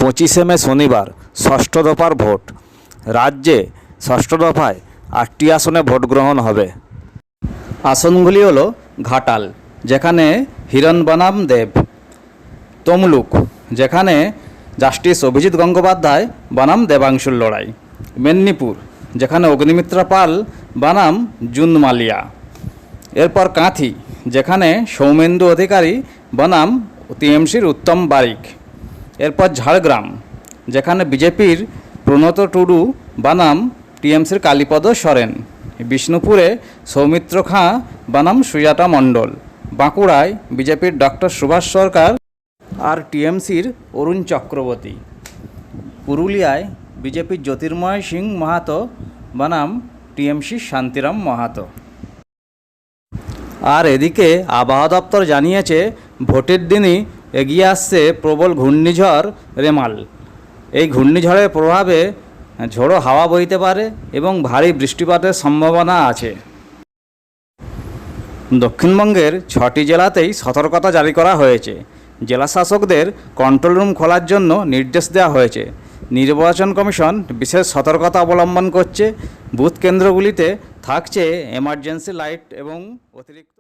25শে মে শনিবার ষষ্ঠ দফার ভোট। রাজ্যে ষষ্ঠ দফায় 8টি আসনে ভোট গ্রহণ হবে। আসনগুলি হলো ঘাটাল, যেখানে হিরণ বনাম দেব; তমলুক, যেখানে জাস্টিস অভিজিৎ গঙ্গোপাধ্যায় বনাম দেবাংশুর লড়াই; মেদিনীপুর, যেখানে অগ্নিমিত্রা পাল বনাম জুন মালিয়া; এরপর কাঁথি, যেখানে সৌমেন্দু অধিকারী বনাম টিএমসির উত্তম বারিক; এরপর ঝাড়গ্রাম, যেখানে বিজেপির প্রণত টুডু বনাম টিএমসির কালীপদ সরেন; বিষ্ণুপুরে সৌমিত্র খাঁ বনাম সুজাতা মণ্ডল; বাঁকুড়ায় বিজেপির ডক্টর সুভাষ সরকার আর টিএমসির অরুণ চক্রবর্তী; পুরুলিয়ায় বিজেপির জ্যোতির্ময় সিং মাহাতো বনাম টিএমসির শান্তিরাম মাহাতো। আর এদিকে আবহাওয়া দপ্তর জানিয়েছে, ভোটের দিনই এগিয়ে আসছে প্রবল ঘূর্ণিঝড় রেমাল। এই ঘূর্ণিঝড়ের প্রভাবে ঝোড়ো হাওয়া বইতে পারে এবং ভারী বৃষ্টিপাতের সম্ভাবনা আছে। দক্ষিণবঙ্গের 6টি জেলাতেই সতর্কতা জারি করা হয়েছে। জেলা শাসকদের কন্ট্রোল রুম খোলার জন্য নির্দেশ দেওয়া হয়েছে। নির্বাচন কমিশন বিশেষ সতর্কতা অবলম্বন করছে। বুথ কেন্দ্রগুলিতে থাকছে এমার্জেন্সি লাইট এবং অতিরিক্ত